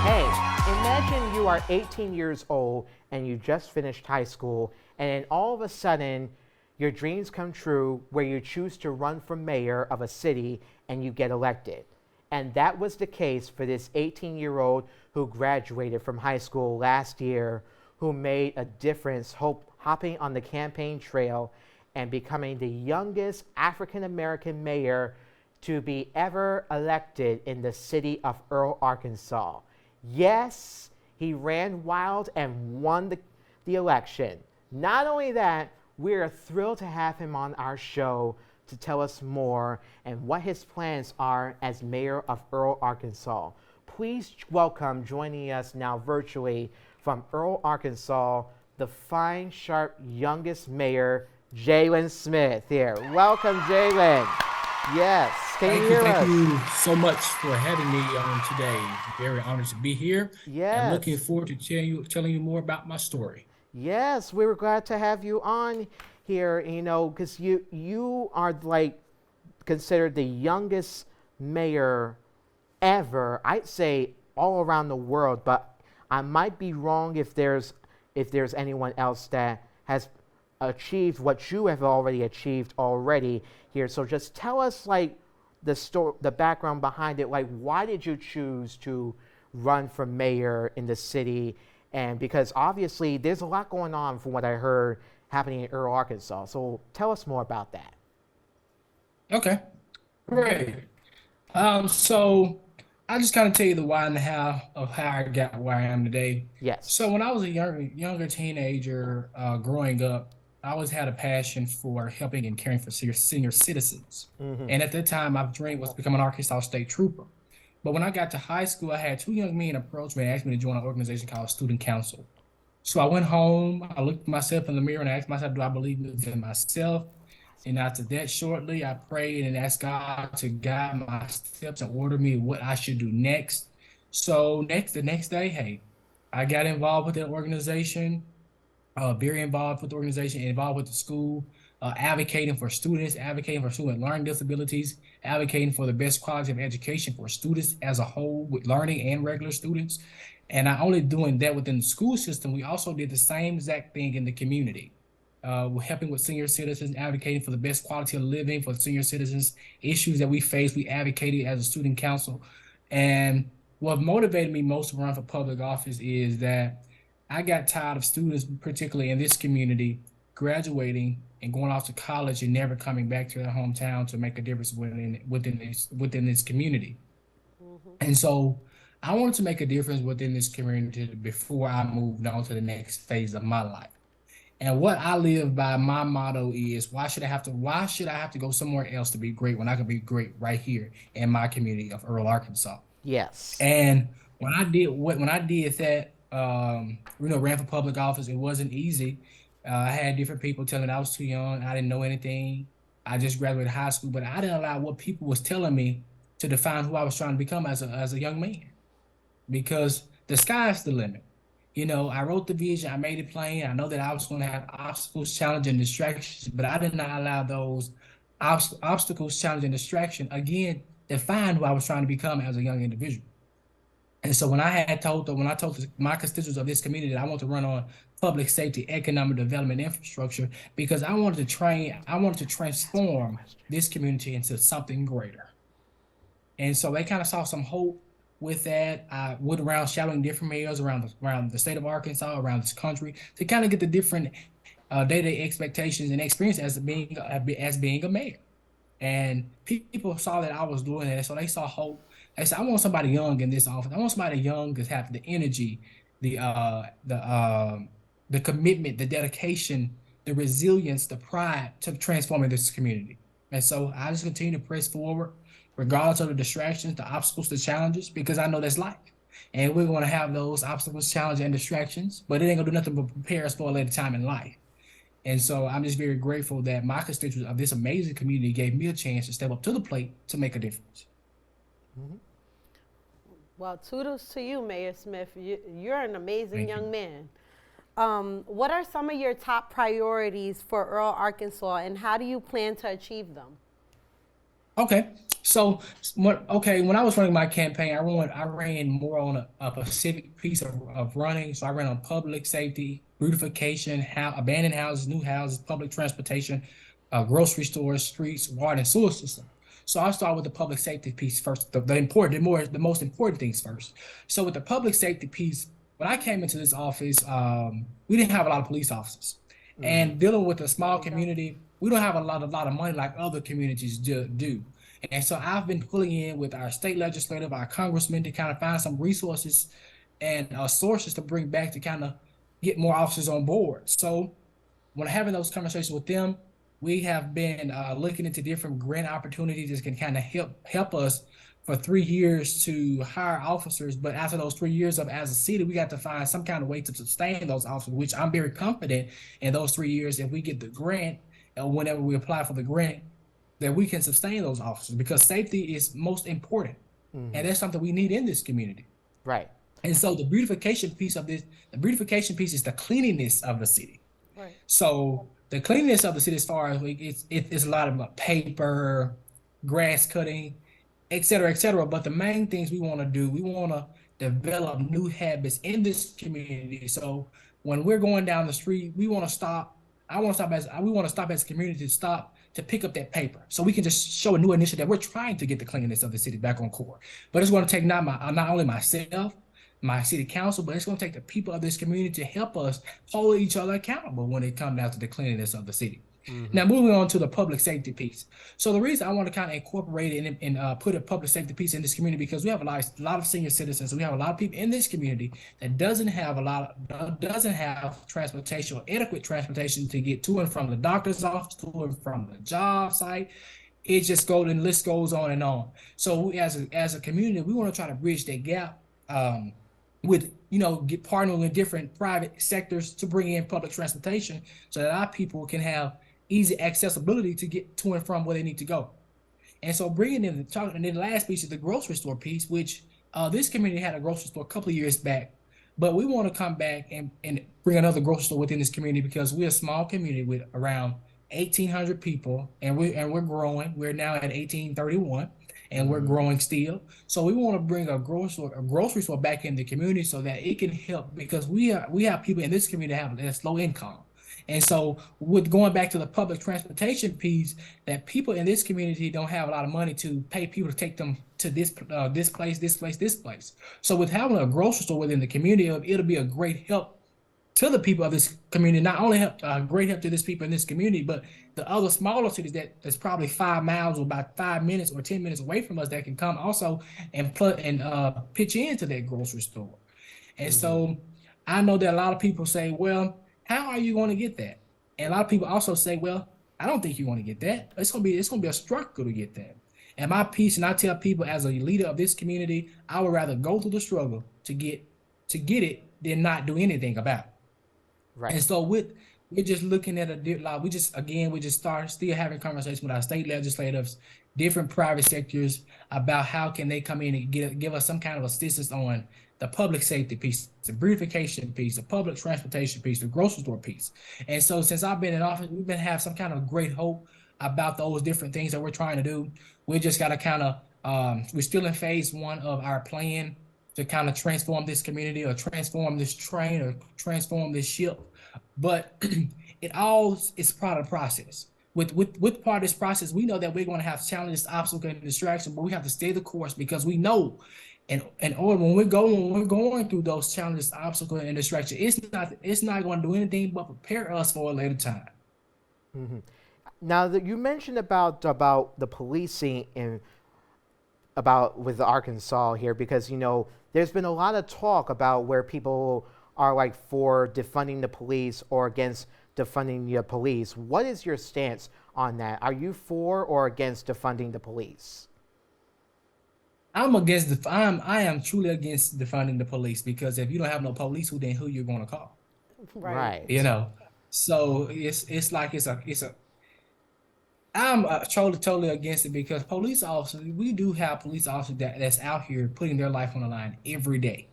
Hey, imagine you are 18 years old and you just finished high school, and then all of a sudden, your dreams come true where you choose to run for mayor of a city and you get elected. And that was the case for this 18-year-old who graduated from high school last year, who made a difference hopping on the campaign trail and becoming the youngest African American mayor to be ever elected in the city of Earle, Arkansas. Yes, he ran wild and won the election. Not only that, we're thrilled to have him on our show to tell us more and what his plans are as mayor of Earle, Arkansas. Please welcome, joining us now virtually from Earle, Arkansas, the fine, sharp, youngest mayor, Jaylen Smith here. Welcome, Jaylen. Yes, can you hear us? Thank you so much for having me on today. Very honored to be here and looking Yes. forward to telling you more about my story. Yes, we were glad to have you on here, because you are like considered the youngest mayor ever. I'd say all around the world, but I might be wrong if there's anyone else that has achieved what you have already achieved already here. So just tell us like the background behind it. Like, why did you choose to run for mayor in the city? And because obviously there's a lot going on from what I heard happening in Earle, Arkansas. So tell us more about that. Okay, great. So I'll just kind of tell you the why and the how of how I got where I am today. Yes. So when I was a younger teenager, growing up, I always had a passion for helping and caring for senior citizens. Mm-hmm. And at that time, my dream was to become an Arkansas State Trooper. But when I got to high school, I had two young men approach me and asked me to join an organization called Student Council. So I went home, I looked at myself in the mirror and I asked myself, do I believe in myself? And after that, shortly, I prayed and asked God to guide my steps and order me what I should do next. So the next day, hey, I got involved with the organization, very involved with the organization, involved with the school, advocating for students, advocating for student learning disabilities, advocating for the best quality of education for students as a whole, with learning and regular students. And not only doing that within the school system, we also did the same exact thing in the community. We're helping with senior citizens, advocating for the best quality of living for senior citizens, issues that we face, we advocated as a student council. And what motivated me most to run for public office is that I got tired of students, particularly in this community, graduating and going off to college and never coming back to their hometown to make a difference within this community. Mm-hmm. And so I wanted to make a difference within this community before I moved on to the next phase of my life. And what I live by, my motto is, why should I have to go somewhere else to be great when I can be great right here in my community of Earle, Arkansas? Yes. And when I did that, ran for public office, it wasn't easy. I had different people telling me I was too young, I didn't know anything. I just graduated high school, but I didn't allow what people was telling me to define who I was trying to become as a young man, because the sky's the limit. I wrote the vision, I made it plain. I know that I was going to have obstacles, challenge, and distractions, but I did not allow those obstacles, challenge, and distraction again define who I was trying to become as a young individual. And so when I told my constituents of this community that I want to run on public safety, economic development, infrastructure, because I wanted to transform this community into something greater. And so they kind of saw some hope with that. I went around shadowing different mayors around the state of Arkansas, around this country, to kind of get the different day-to-day expectations and experience as being a mayor. And people saw that I was doing it, so they saw hope. They said, "I want somebody young in this office. I want somebody young to have the energy, the uh, the uh, the commitment, the dedication, the resilience, the pride to transforming this community." And so I just continue to press forward, regardless of the distractions, the obstacles, the challenges, because I know that's life. And we're going to have those obstacles, challenges, and distractions, but it ain't going to do nothing but prepare us for a later time in life. And so I'm just very grateful that my constituents of this amazing community gave me a chance to step up to the plate to make a difference. Mm-hmm. Well, kudos to you, Mayor Smith. You're an amazing Thank you. young man. What are some of your top priorities for Earle, Arkansas, and how do you plan to achieve them? Okay. So when I was running my campaign, I ran more on a specific piece of running. So I ran on public safety, beautification, abandoned houses, new houses, public transportation, grocery stores, streets, water and sewer system. So I'll start with the public safety piece first, the most important things first. So with the public safety piece, when I came into this office, we didn't have a lot of police officers. Mm-hmm. And dealing with a There small we go. community, we don't have a lot of money like other communities do. And so I've been pulling in with our state legislative, our congressmen to kind of find some resources and sources to bring back to kind of get more officers on board. So when having those conversations with them, we have been looking into different grant opportunities that can kind of help us for 3 years to hire officers. But after those 3 years of as a city, we got to find some kind of way to sustain those officers, which I'm very confident in those 3 years if we get the grant or whenever we apply for the grant, that we can sustain those officers because safety is most important. Mm-hmm. And that's something we need in this community. Right. And so the beautification piece is the cleanliness of the city. Right. So the cleanliness of the city, as far as it's a lot of paper, grass cutting, et cetera, et cetera. But the main things we want to do, we want to develop new habits in this community. So when we're going down the street, we want to stop. We want to stop as a community to stop to pick up that paper, so we can just show a new initiative that we're trying to get the cleanliness of the city back on court. But it's going to take not only myself, my city council, but it's going to take the people of this community to help us hold each other accountable when it comes down to the cleanliness of the city. Mm-hmm. Now, moving on to the public safety piece. So the reason I want to kind of incorporate it and put a public safety piece in this community because we have a lot of senior citizens. We have a lot of people in this community that doesn't have transportation or adequate transportation to get to and from the doctor's office, to and from the job site. It just goes and list goes on and on. So we, as a community, we want to try to bridge that gap. With get partnering with different private sectors to bring in public transportation so that our people can have easy accessibility to get to and from where they need to go. And so bringing in and then the last piece is the grocery store piece, which this community had a grocery store a couple of years back, but we want to come back and bring another grocery store within this community because we're a small community with around 1,800 people, and we're growing. We're now at 1,831, and we're growing still. So we want to bring a grocery store back in the community so that it can help because we have people in this community that's low income. And so with going back to the public transportation piece, that people in this community don't have a lot of money to pay people to take them to this place, this place, this place. So with having a grocery store within the community, it'll be a great help to the people of this community. Not only great help to these people in this community, but the other smaller cities that's probably 5 miles or about 5 minutes or 10 minutes away from us that can come also and pitch into that grocery store. And so I know that a lot of people say, well, how are you going to get that? And a lot of people also say, well, I don't think you want to get that. It's gonna be a struggle to get that. And my piece, and I tell people as a leader of this community, I would rather go through the struggle to get it than not do anything about it. Right. And so we're just looking at we just start still having conversations with our state legislators, different private sectors about how can they come in and give us some kind of assistance on the public safety piece, the beautification piece, the public transportation piece, the grocery store piece. And so since I've been in office, we've been have some kind of great hope about those different things that we're trying to do. We just got to kind of we're still in phase 1 of our plan to kind of transform this community or transform this train or transform this ship. But it all is part of the process. With part of this process, we know that we're going to have challenges, obstacles, and distractions, but we have to stay the course because we know when we're going through those challenges, obstacles, and distractions, it's not going to do anything but prepare us for a later time. Mm-hmm. Now that you mentioned about the policing and about with Arkansas here, because there's been a lot of talk about where people are like for defunding the police or against defunding the police. What is your stance on that? Are you for or against defunding the police? I am truly against defunding the police because if you don't have no police, who you're going to call? Right. So I'm totally against it because police officers, we do have police officers that's out here putting their life on the line every day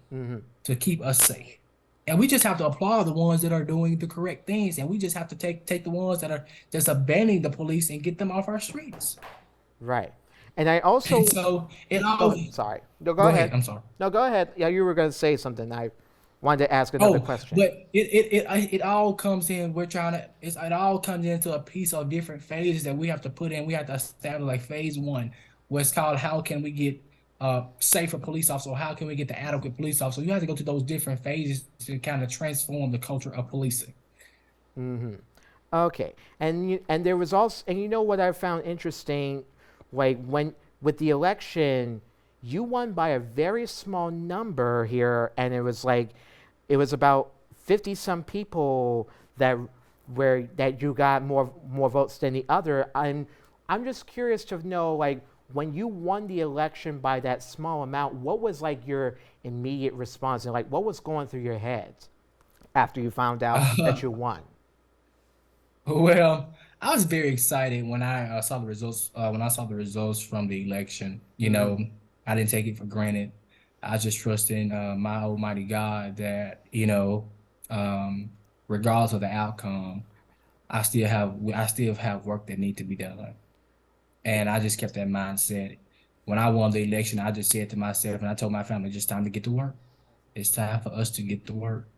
to keep us safe. And we just have to applaud the ones that are doing the correct things. And we just have to take the ones that are just abandoning the police and get them off our streets. Right. And I And also so it go. all. Sorry. No, go Go ahead. ahead. I'm sorry. No, go ahead. Yeah, you were going to say something. I wanted to ask another Oh, question. but it all comes in. We're trying to. It all comes into a piece of different phases that we have to put in. We have to establish like phase one, what's called how can we get safer police officers, or how can we get the adequate police officer. You have to go to those different phases to kind of transform the culture of policing. Okay, and there was also, and you know what I found interesting, like when with the election, you won by a very small number here, and it was like, it was about 50 some people that where that you got more votes than the other. I'm just curious to know, like, when you won the election by that small amount, what was like your immediate response, and like what was going through your head after you found out that you won? Well, I was very excited when I saw the results. When I saw the results from the election, I didn't take it for granted. I just trust in my Almighty God that um, regardless of the outcome, I still have work that need to be done, and I just kept that mindset. When I won the election, I just said to myself, and I told my family, just time to get to work. It's time for us to get to work.